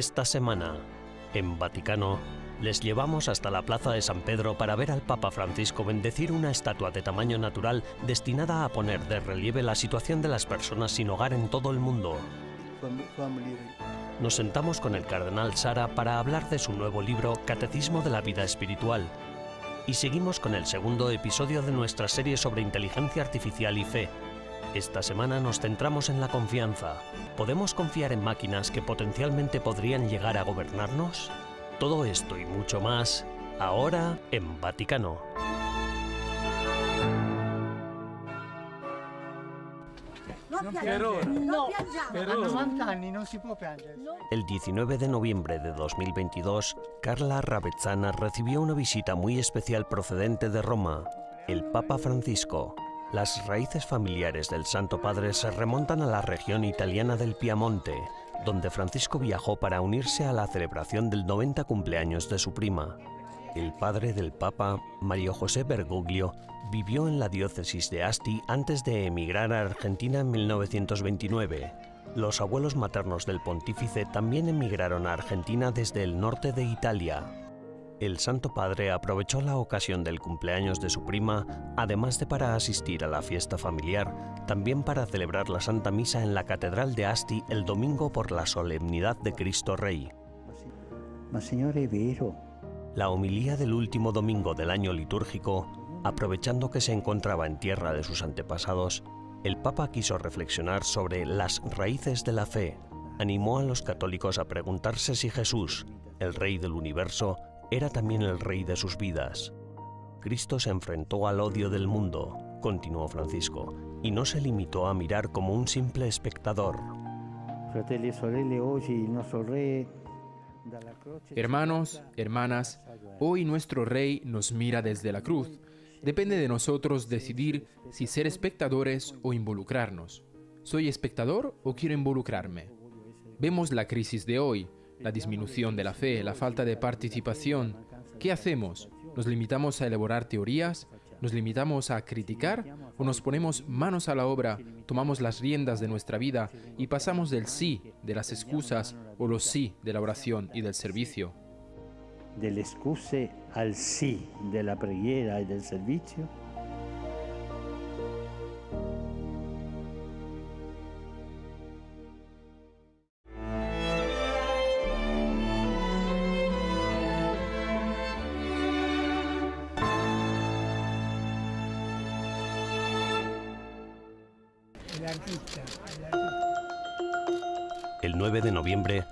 Esta semana, en Vaticano, les llevamos hasta la plaza de San Pedro para ver al Papa Francisco bendecir una estatua de tamaño natural destinada a poner de relieve la situación de las personas sin hogar en todo el mundo. Nos sentamos con el cardenal Sara para hablar de su nuevo libro Catecismo de la Vida Espiritual. Y seguimos con el segundo episodio de nuestra serie sobre inteligencia artificial y fe. Esta semana nos centramos en la confianza. ¿Podemos confiar en máquinas que potencialmente podrían llegar a gobernarnos? Todo esto y mucho más, ahora en Vaticano. El 19 de noviembre de 2022, Carla Ravezzana recibió una visita muy especial procedente de Roma, el Papa Francisco. Las raíces familiares del Santo Padre se remontan a la región italiana del Piamonte, donde Francisco viajó para unirse a la celebración del 90 cumpleaños de su prima. El padre del Papa, Mario José Bergoglio, vivió en la diócesis de Asti antes de emigrar a Argentina en 1929. Los abuelos maternos del pontífice también emigraron a Argentina desde el norte de Italia. El Santo Padre aprovechó la ocasión del cumpleaños de su prima, además de para asistir a la fiesta familiar, también para celebrar la Santa Misa en la Catedral de Asti el domingo por la solemnidad de Cristo Rey. Ma signore, è vero. La homilía del último domingo del año litúrgico, aprovechando que se encontraba en tierra de sus antepasados, el Papa quiso reflexionar sobre las raíces de la fe. Animó a los católicos a preguntarse si Jesús, el Rey del universo, era también el Rey de sus vidas. Cristo se enfrentó al odio del mundo, continuó Francisco, y no se limitó a mirar como un simple espectador. Fratelli e sorelle, oggi il nostro re. Hermanos, hermanas, hoy nuestro Rey nos mira desde la cruz. Depende de nosotros decidir si ser espectadores o involucrarnos. ¿Soy espectador o quiero involucrarme? Vemos la crisis de hoy, la disminución de la fe, la falta de participación. ¿Qué hacemos? ¿Nos limitamos a elaborar teorías? ¿Nos limitamos a criticar? ¿O nos ponemos manos a la obra, tomamos las riendas de nuestra vida y pasamos del sí, de las excusas, o los sí de la oración y del servicio? Delle scuse al sì della preghiera e del servizio? El 9 de noviembre,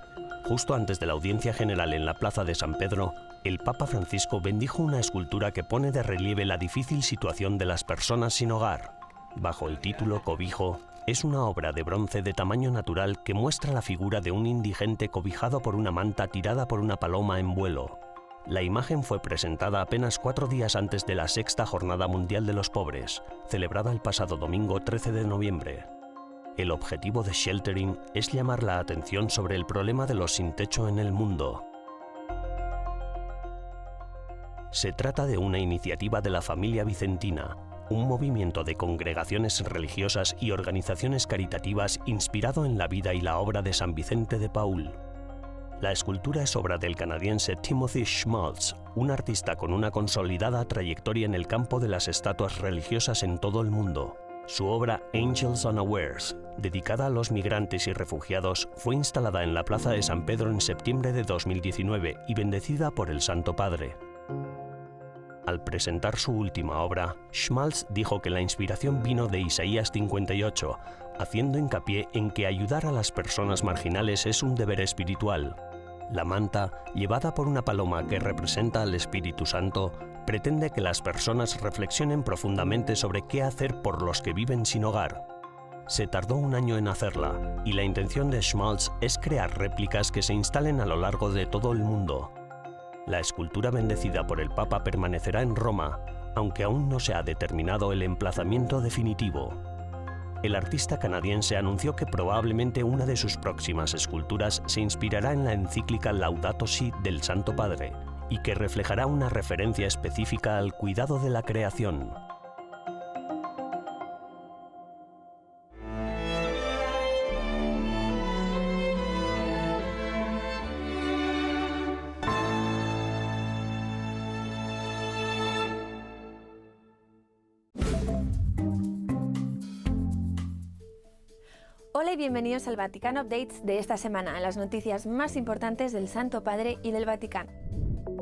justo antes de la audiencia general en la plaza de San Pedro, el Papa Francisco bendijo una escultura que pone de relieve la difícil situación de las personas sin hogar. Bajo el título Cobijo, es una obra de bronce de tamaño natural que muestra la figura de un indigente cobijado por una manta tirada por una paloma en vuelo. La imagen fue presentada apenas 4 días antes de la Sexta Jornada Mundial de los Pobres, celebrada el pasado domingo 13 de noviembre. El objetivo de Sheltering es llamar la atención sobre el problema de los sin techo en el mundo. Se trata de una iniciativa de la familia vicentina, un movimiento de congregaciones religiosas y organizaciones caritativas inspirado en la vida y la obra de San Vicente de Paúl. La escultura es obra del canadiense Timothy Schmaltz, un artista con una consolidada trayectoria en el campo de las estatuas religiosas en todo el mundo. Su obra Angels Unawares, dedicada a los migrantes y refugiados, fue instalada en la Plaza de San Pedro en septiembre de 2019 y bendecida por el Santo Padre. Al presentar su última obra, Schmaltz dijo que la inspiración vino de Isaías 58, haciendo hincapié en que ayudar a las personas marginales es un deber espiritual. La manta, llevada por una paloma que representa al Espíritu Santo, pretende que las personas reflexionen profundamente sobre qué hacer por los que viven sin hogar. Se tardó 1 año en hacerla, y la intención de Schmaltz es crear réplicas que se instalen a lo largo de todo el mundo. La escultura bendecida por el Papa permanecerá en Roma, aunque aún no se ha determinado el emplazamiento definitivo. El artista canadiense anunció que probablemente una de sus próximas esculturas se inspirará en la encíclica Laudato Si del Santo Padre y que reflejará una referencia específica al cuidado de la creación. Hola y bienvenidos al Vaticano Updates de esta semana, las noticias más importantes del Santo Padre y del Vaticano.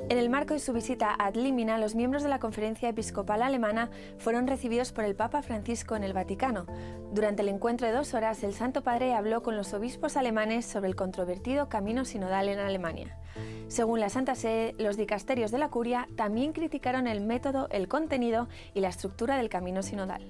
En el marco de su visita ad limina, los miembros de la Conferencia Episcopal Alemana fueron recibidos por el Papa Francisco en el Vaticano. Durante el encuentro de 2 horas, el Santo Padre habló con los obispos alemanes sobre el controvertido camino sinodal en Alemania. Según la Santa Sede, los dicasterios de la Curia también criticaron el método, el contenido y la estructura del camino sinodal.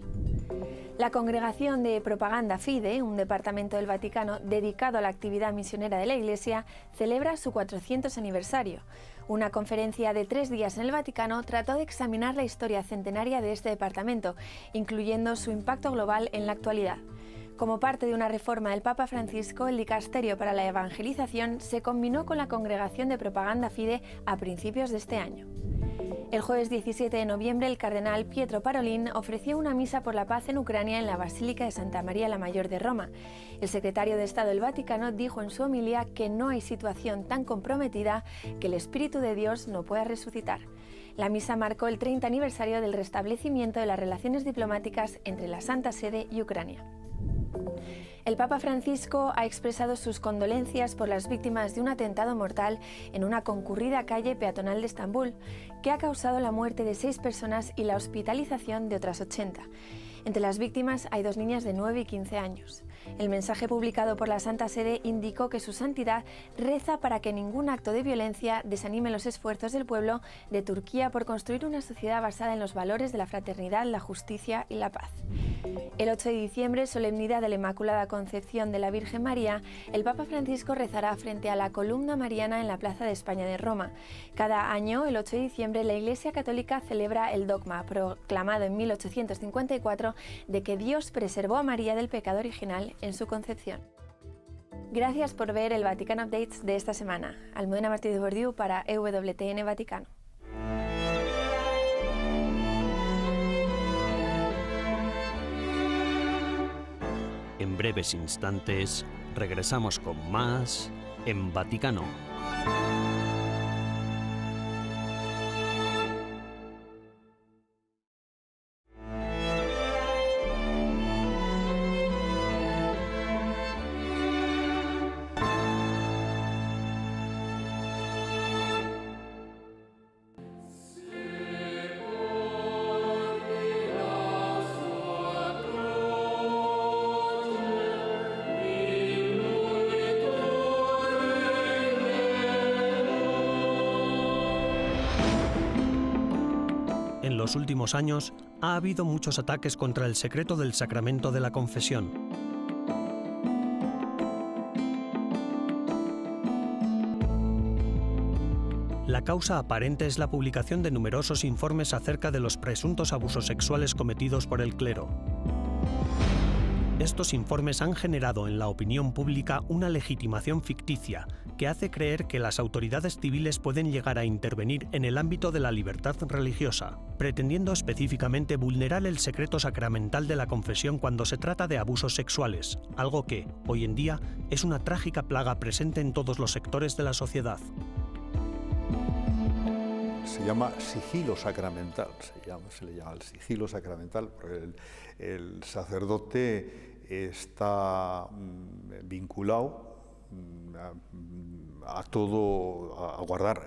La Congregación de Propaganda Fide, un departamento del Vaticano dedicado a la actividad misionera de la Iglesia, celebra su 400 aniversario. Una conferencia de 3 días en el Vaticano trató de examinar la historia centenaria de este departamento, incluyendo su impacto global en la actualidad. Como parte de una reforma del Papa Francisco, el Dicasterio para la Evangelización se combinó con la Congregación de Propaganda Fide a principios de este año. El jueves 17 de noviembre, el cardenal Pietro Parolin ofreció una misa por la paz en Ucrania en la Basílica de Santa María la Mayor de Roma. El secretario de Estado del Vaticano dijo en su homilía que no hay situación tan comprometida que el Espíritu de Dios no pueda resucitar. La misa marcó el 30 aniversario del restablecimiento de las relaciones diplomáticas entre la Santa Sede y Ucrania. El Papa Francisco ha expresado sus condolencias por las víctimas de un atentado mortal en una concurrida calle peatonal de Estambul, que ha causado la muerte de 6 personas y la hospitalización de otras 80. Entre las víctimas hay 2 niñas de 9 y 15 años. El mensaje publicado por la Santa Sede indicó que su santidad reza para que ningún acto de violencia desanime los esfuerzos del pueblo de Turquía por construir una sociedad basada en los valores de la fraternidad, la justicia y la paz. El 8 de diciembre, solemnidad de la Inmaculada Concepción de la Virgen María, el Papa Francisco rezará frente a la columna mariana en la Plaza de España de Roma. Cada año, el 8 de diciembre, la Iglesia Católica celebra el dogma proclamado en 1854 de que Dios preservó a María del pecado original en su concepción. Gracias por ver el Vaticano Updates de esta semana. Almudena Martí de Bordiú para EWTN Vaticano. En breves instantes regresamos con más en Vaticano. En los últimos años ha habido muchos ataques contra el secreto del sacramento de la confesión. La causa aparente es la publicación de numerosos informes acerca de los presuntos abusos sexuales cometidos por el clero. Estos informes han generado en la opinión pública una legitimación ficticia que hace creer que las autoridades civiles pueden llegar a intervenir en el ámbito de la libertad religiosa, pretendiendo específicamente vulnerar el secreto sacramental de la confesión cuando se trata de abusos sexuales, algo que, hoy en día, es una trágica plaga presente en todos los sectores de la sociedad. Se llama sigilo sacramental, se le llama el sigilo sacramental, porque el sacerdote está vinculado a todo, a guardar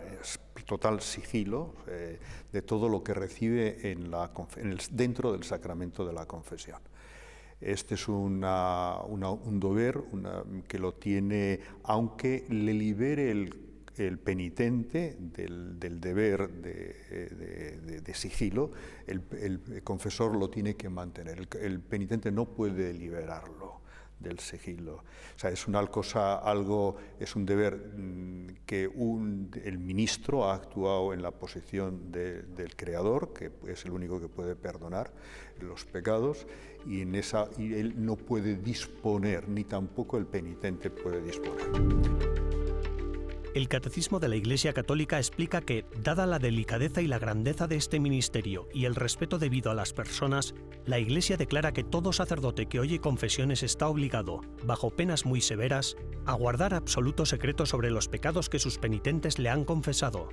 total sigilo de todo lo que recibe dentro del sacramento de la confesión. Este es un deber que lo tiene, aunque le libere el penitente del deber de sigilo, el confesor lo tiene que mantener. El penitente no puede liberarlo del sigilo. O sea, es es un deber que el ministro ha actuado en la posición del Creador, que es el único que puede perdonar los pecados, y él no puede disponer, ni tampoco el penitente puede disponer. El Catecismo de la Iglesia Católica explica que, dada la delicadeza y la grandeza de este ministerio y el respeto debido a las personas, la Iglesia declara que todo sacerdote que oye confesiones está obligado, bajo penas muy severas, a guardar absoluto secreto sobre los pecados que sus penitentes le han confesado.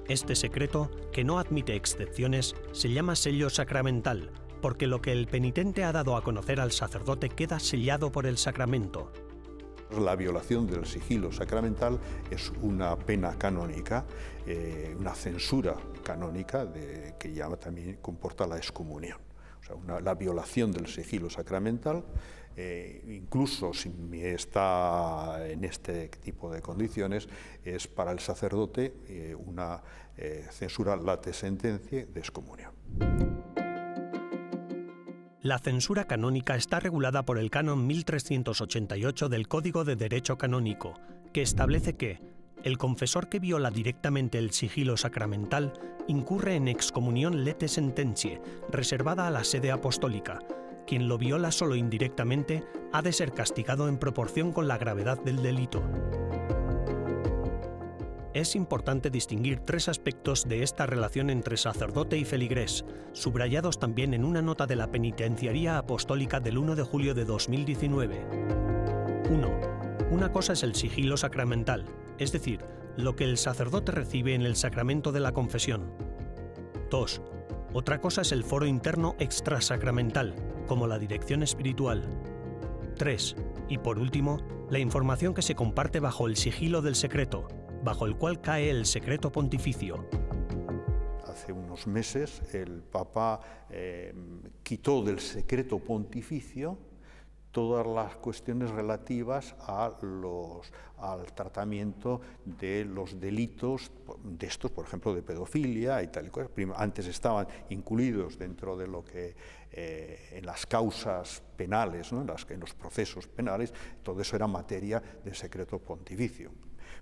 Este secreto, que no admite excepciones, se llama sello sacramental, porque lo que el penitente ha dado a conocer al sacerdote queda sellado por el sacramento. La violación del sigilo sacramental es una pena canónica, una censura canónica que ya también comporta la excomunión. O sea, la violación del sigilo sacramental, incluso si está en este tipo de condiciones, es para el sacerdote una censura late sentencia de excomunión. La censura canónica está regulada por el canon 1388 del Código de Derecho Canónico, que establece que el confesor que viola directamente el sigilo sacramental incurre en excomunión lete sententiae, reservada a la sede apostólica. Quien lo viola solo indirectamente ha de ser castigado en proporción con la gravedad del delito. Es importante distinguir tres aspectos de esta relación entre sacerdote y feligrés, subrayados también en una nota de la Penitenciaría Apostólica del 1 de julio de 2019. 1. Una cosa es el sigilo sacramental, es decir, lo que el sacerdote recibe en el sacramento de la confesión. 2. Otra cosa es el foro interno extrasacramental, como la dirección espiritual. 3. Y por último, la información que se comparte bajo el sigilo del secreto, bajo el cual cae el secreto pontificio. Hace unos meses el Papa quitó del secreto pontificio todas las cuestiones relativas al tratamiento de los delitos de estos, por ejemplo, de pedofilia y tal y cual. Antes estaban incluidos dentro de lo que en las causas penales, ¿no? en los procesos penales, todo eso era materia del secreto pontificio.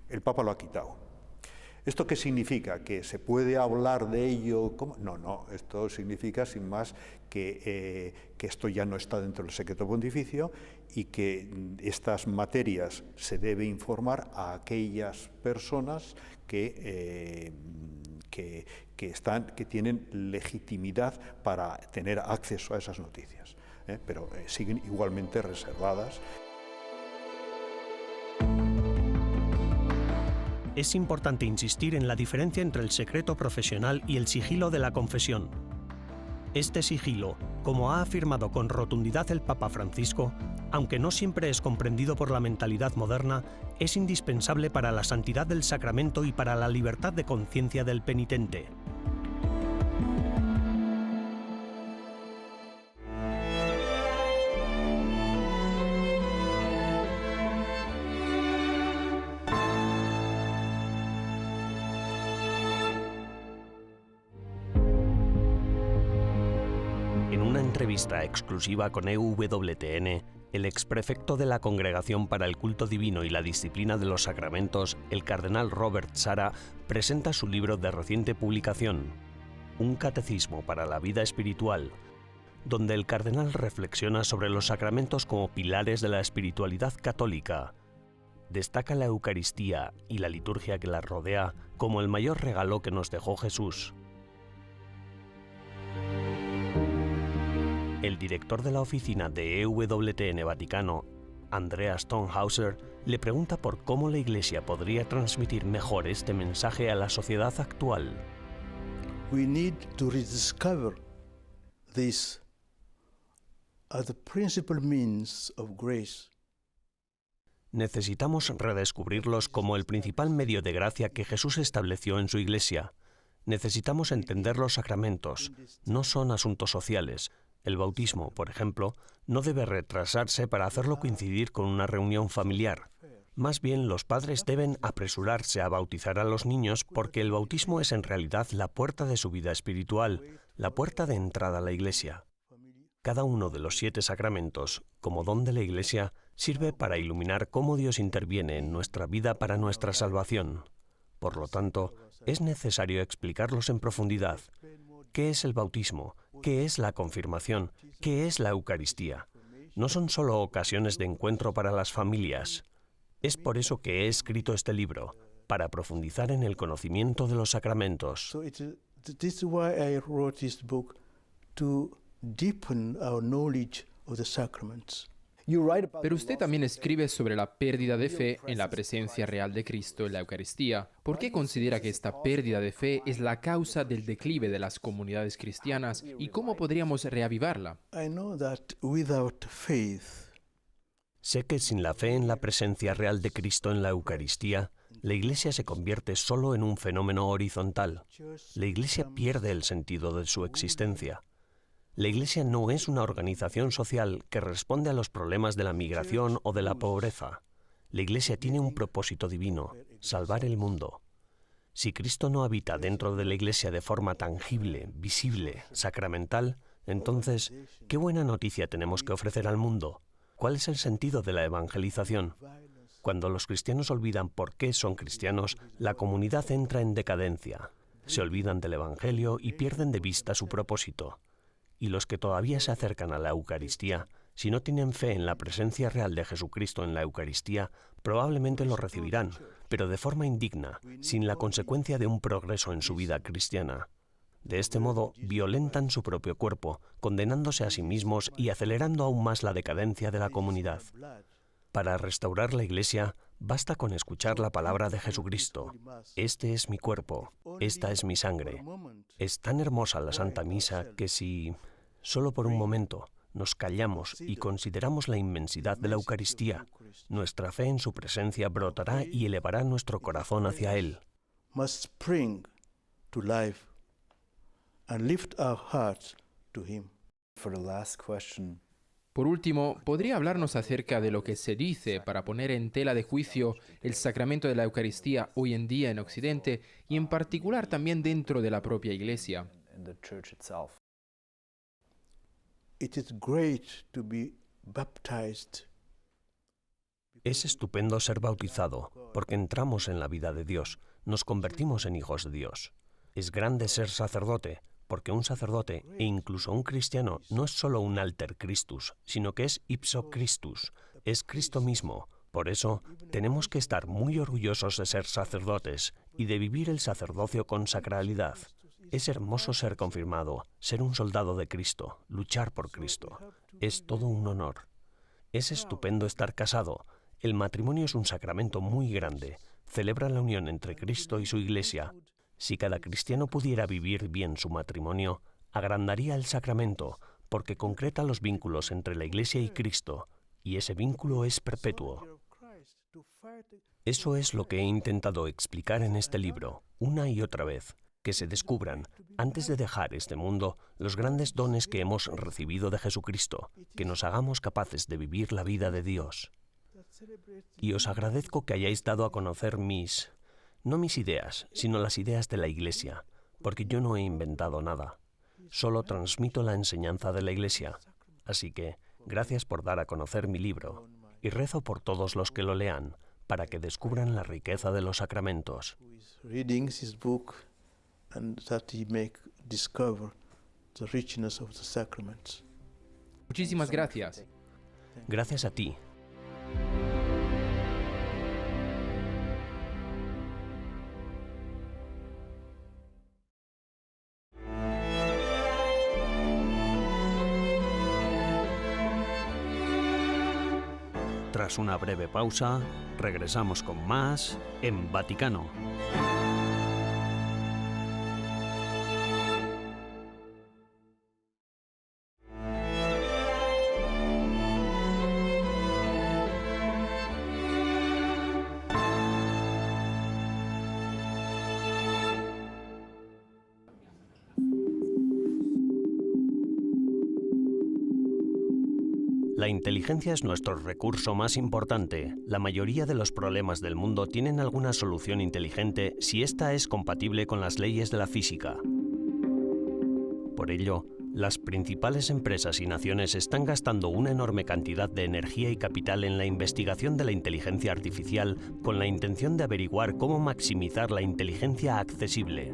El Papa lo ha quitado. ¿Esto qué significa? ¿Que se puede hablar de ello? ¿Cómo? No, esto significa, sin más, que esto ya no está dentro del secreto pontificio y que estas materias se debe informar a aquellas personas que tienen legitimidad para tener acceso a esas noticias, pero siguen igualmente reservadas. Es importante insistir en la diferencia entre el secreto profesional y el sigilo de la confesión. Este sigilo, como ha afirmado con rotundidad el Papa Francisco, aunque no siempre es comprendido por la mentalidad moderna, es indispensable para la santidad del sacramento y para la libertad de conciencia del penitente. En una entrevista exclusiva con EWTN, el exprefecto de la Congregación para el Culto Divino y la Disciplina de los Sacramentos, el cardenal Robert Sarah, presenta su libro de reciente publicación, Un catecismo para la vida espiritual, donde el cardenal reflexiona sobre los sacramentos como pilares de la espiritualidad católica. Destaca la Eucaristía y la liturgia que la rodea como el mayor regalo que nos dejó Jesús. El director de la oficina de EWTN Vaticano, Andrea Stonehauser, le pregunta por cómo la Iglesia podría transmitir mejor este mensaje a la sociedad actual. We need to rediscover this as the principal means of grace. Necesitamos redescubrirlos como el principal medio de gracia que Jesús estableció en su Iglesia. Necesitamos entender los sacramentos, no son asuntos sociales. El bautismo, por ejemplo, no debe retrasarse para hacerlo coincidir con una reunión familiar. Más bien, los padres deben apresurarse a bautizar a los niños porque el bautismo es en realidad la puerta de su vida espiritual, la puerta de entrada a la Iglesia. Cada uno de los 7 sacramentos, como don de la Iglesia, sirve para iluminar cómo Dios interviene en nuestra vida para nuestra salvación. Por lo tanto, es necesario explicarlos en profundidad. ¿Qué es el bautismo? ¿Qué es la confirmación? ¿Qué es la Eucaristía? No son solo ocasiones de encuentro para las familias. Es por eso que he escrito este libro, para profundizar en el conocimiento de los sacramentos. This is why I wrote this book, to deepen our knowledge of the sacraments. Pero usted también escribe sobre la pérdida de fe en la presencia real de Cristo en la Eucaristía. ¿Por qué considera que esta pérdida de fe es la causa del declive de las comunidades cristianas y cómo podríamos reavivarla? I know that without faith, Sé que sin la fe en la presencia real de Cristo en la Eucaristía, la Iglesia se convierte solo en un fenómeno horizontal. La Iglesia pierde el sentido de su existencia. La Iglesia no es una organización social que responde a los problemas de la migración o de la pobreza. La Iglesia tiene un propósito divino, salvar el mundo. Si Cristo no habita dentro de la Iglesia de forma tangible, visible, sacramental, entonces, ¿qué buena noticia tenemos que ofrecer al mundo? ¿Cuál es el sentido de la evangelización? Cuando los cristianos olvidan por qué son cristianos, la comunidad entra en decadencia. Se olvidan del Evangelio y pierden de vista su propósito. Y los que todavía se acercan a la Eucaristía, si no tienen fe en la presencia real de Jesucristo en la Eucaristía, probablemente lo recibirán, pero de forma indigna, sin la consecuencia de un progreso en su vida cristiana. De este modo, violentan su propio cuerpo, condenándose a sí mismos y acelerando aún más la decadencia de la comunidad. Para restaurar la Iglesia, basta con escuchar la palabra de Jesucristo. Este es mi cuerpo, esta es mi sangre. Es tan hermosa la Santa Misa que si, solo por un momento, nos callamos y consideramos la inmensidad de la Eucaristía, nuestra fe en su presencia brotará y elevará nuestro corazón hacia Él. must spring to life and lift our hearts to Him. For the last question, Por último, ¿podría hablarnos acerca de lo que se dice para poner en tela de juicio el sacramento de la Eucaristía hoy en día en Occidente y en particular también dentro de la propia Iglesia? in the church itself. It is great to be baptized Es estupendo ser bautizado, porque entramos en la vida de Dios, nos convertimos en hijos de Dios. Es grande ser sacerdote, porque un sacerdote, e incluso un cristiano, no es solo un alter Christus, sino que es ipso Christus, es Cristo mismo. Por eso, tenemos que estar muy orgullosos de ser sacerdotes y de vivir el sacerdocio con sacralidad. Es hermoso ser confirmado, ser un soldado de Cristo, luchar por Cristo. Es todo un honor. Es estupendo estar casado. El matrimonio es un sacramento muy grande. Celebra la unión entre Cristo y su Iglesia. Si cada cristiano pudiera vivir bien su matrimonio, agrandaría el sacramento, porque concreta los vínculos entre la Iglesia y Cristo, y ese vínculo es perpetuo. Eso es lo que he intentado explicar en este libro, una y otra vez, que se descubran, antes de dejar este mundo, los grandes dones que hemos recibido de Jesucristo, que nos hagamos capaces de vivir la vida de Dios. Y os agradezco que hayáis dado a conocer no mis ideas, sino las ideas de la Iglesia, porque yo no he inventado nada. Solo transmito la enseñanza de la Iglesia. Así que, gracias por dar a conocer mi libro, y rezo por todos los que lo lean, para que descubran la riqueza de los sacramentos. who is reading his book and that he may discover the richness of the sacraments. Muchísimas gracias. Gracias a ti. Tras una breve pausa, regresamos con más en Vaticano. La inteligencia es nuestro recurso más importante. La mayoría de los problemas del mundo tienen alguna solución inteligente si ésta es compatible con las leyes de la física. Por ello, las principales empresas y naciones están gastando una enorme cantidad de energía y capital en la investigación de la inteligencia artificial con la intención de averiguar cómo maximizar la inteligencia accesible.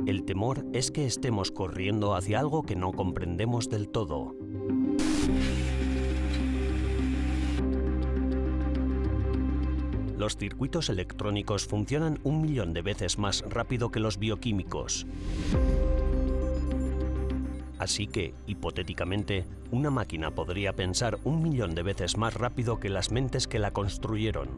El temor es que estemos corriendo hacia algo que no comprendemos del todo. Los circuitos electrónicos funcionan 1 millón de veces más rápido que los bioquímicos. Así que, hipotéticamente, una máquina podría pensar 1 millón de veces más rápido que las mentes que la construyeron.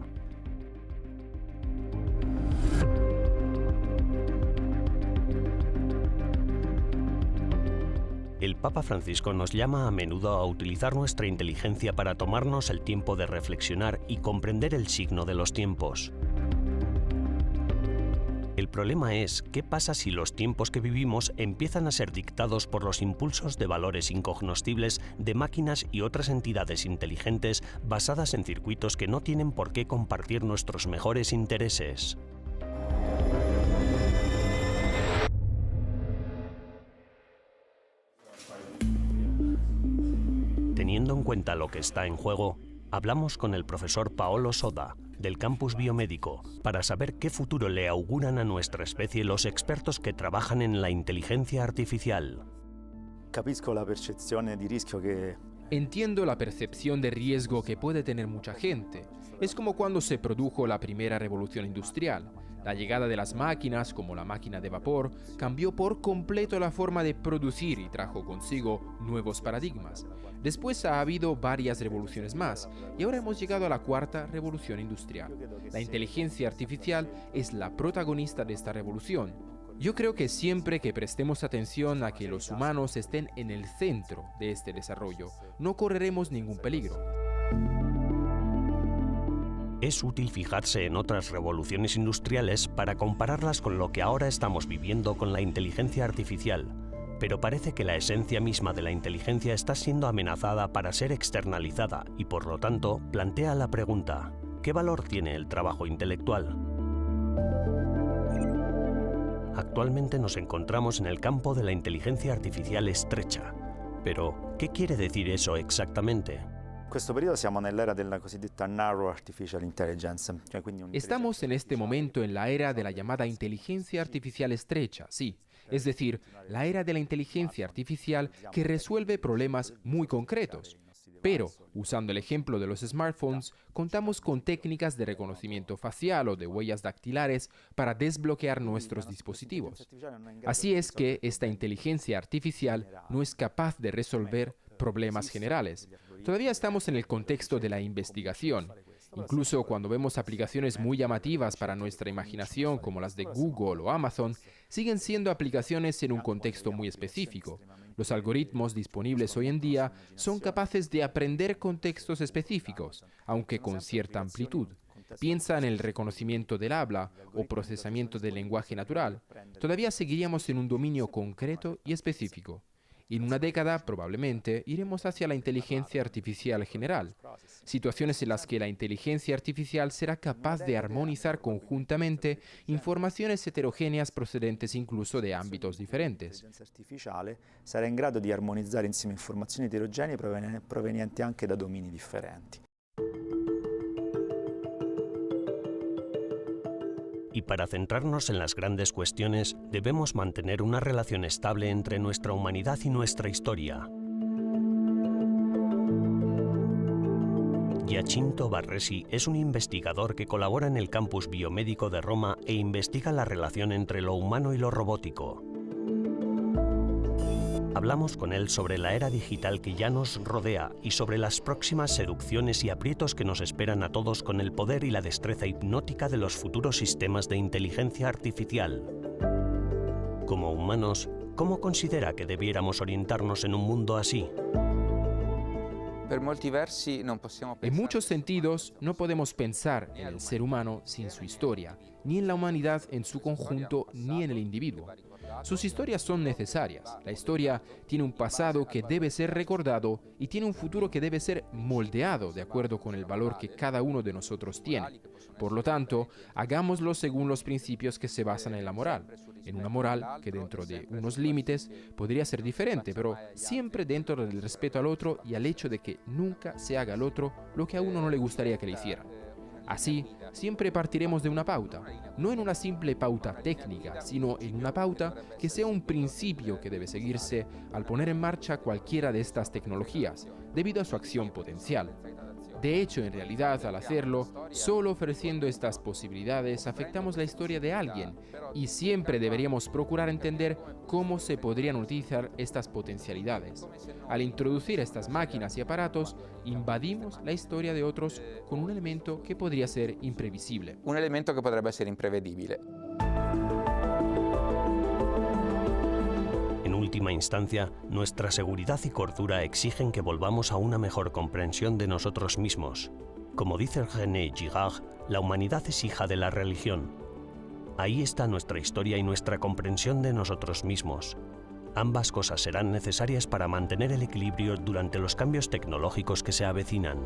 El Papa Francisco nos llama a menudo a utilizar nuestra inteligencia para tomarnos el tiempo de reflexionar y comprender el signo de los tiempos. El problema es, ¿qué pasa si los tiempos que vivimos empiezan a ser dictados por los impulsos de valores incognoscibles de máquinas y otras entidades inteligentes basadas en circuitos que no tienen por qué compartir nuestros mejores intereses? Teniendo en cuenta lo que está en juego, hablamos con el profesor Paolo Soda, del Campus Biomédico, para saber qué futuro le auguran a nuestra especie los expertos que trabajan en la inteligencia artificial. Capisco la percezione di rischio che... Entiendo la percepción de riesgo que puede tener mucha gente. Es como cuando se produjo la primera revolución industrial. La llegada de las máquinas, como la máquina de vapor, cambió por completo la forma de producir y trajo consigo nuevos paradigmas. Después ha habido varias revoluciones más, y ahora hemos llegado a la cuarta revolución industrial. La inteligencia artificial es la protagonista de esta revolución. Yo creo que siempre que prestemos atención a que los humanos estén en el centro de este desarrollo, no correremos ningún peligro. Es útil fijarse en otras revoluciones industriales para compararlas con lo que ahora estamos viviendo con la inteligencia artificial, pero parece que la esencia misma de la inteligencia está siendo amenazada para ser externalizada y, por lo tanto, plantea la pregunta: ¿qué valor tiene el trabajo intelectual? Actualmente nos encontramos en el campo de la inteligencia artificial estrecha. Pero, ¿qué quiere decir eso exactamente? In questo periodo siamo nell'era della cosiddetta narrow artificial intelligence. Estamos en este momento en la era de la llamada inteligencia artificial estrecha, sí. Es decir, la era de la inteligencia artificial que resuelve problemas muy concretos. Pero, usando el ejemplo de los smartphones, contamos con técnicas de reconocimiento facial o de huellas dactilares para desbloquear nuestros dispositivos. Así es que esta inteligencia artificial no es capaz de resolver problemas generales. Todavía estamos en el contexto de la investigación. Incluso cuando vemos aplicaciones muy llamativas para nuestra imaginación, como las de Google o Amazon, siguen siendo aplicaciones en un contexto muy específico. Los algoritmos disponibles hoy en día son capaces de aprender contextos específicos, aunque con cierta amplitud. Piensa en el reconocimiento del habla o procesamiento del lenguaje natural. Todavía seguiríamos en un dominio concreto y específico. En una década, probablemente, iremos hacia la inteligencia artificial general, situaciones en las que la inteligencia artificial será capaz de armonizar conjuntamente informaciones heterogéneas procedentes incluso de ámbitos diferentes. L'intelligenza artificiale sarà in grado di armonizzare insieme informazioni eterogenee provenienti anche da domini differenti. Y para centrarnos en las grandes cuestiones, debemos mantener una relación estable entre nuestra humanidad y nuestra historia. Giacinto Barresi es un investigador que colabora en el Campus Biomédico de Roma e investiga la relación entre lo humano y lo robótico. Hablamos con él sobre la era digital que ya nos rodea y sobre las próximas seducciones y aprietos que nos esperan a todos con el poder y la destreza hipnótica de los futuros sistemas de inteligencia artificial. Como humanos, ¿cómo considera que debiéramos orientarnos en un mundo así? En muchos sentidos, no podemos pensar en el ser humano sin su historia, ni en la humanidad en su conjunto, ni en el individuo. Sus historias son necesarias. La historia tiene un pasado que debe ser recordado y tiene un futuro que debe ser moldeado de acuerdo con el valor que cada uno de nosotros tiene. Por lo tanto, hagámoslo según los principios que se basan en la moral. En una moral que dentro de unos límites podría ser diferente, pero siempre dentro del respeto al otro y al hecho de que nunca se haga al otro lo que a uno no le gustaría que le hicieran. Así, siempre partiremos de una pauta, no en una simple pauta técnica, sino en una pauta que sea un principio que debe seguirse al poner en marcha cualquiera de estas tecnologías, debido a su acción potencial. De hecho, en realidad, al hacerlo, solo ofreciendo estas posibilidades afectamos la historia de alguien y siempre deberíamos procurar entender cómo se podrían utilizar estas potencialidades. Al introducir estas máquinas y aparatos, invadimos la historia de otros con un elemento que podría ser imprevisible. Un elemento che potrebbe essere imprevedibile. En última instancia, nuestra seguridad y cordura exigen que volvamos a una mejor comprensión de nosotros mismos. Como dice René Girard, la humanidad es hija de la religión. Ahí está nuestra historia y nuestra comprensión de nosotros mismos. Ambas cosas serán necesarias para mantener el equilibrio durante los cambios tecnológicos que se avecinan.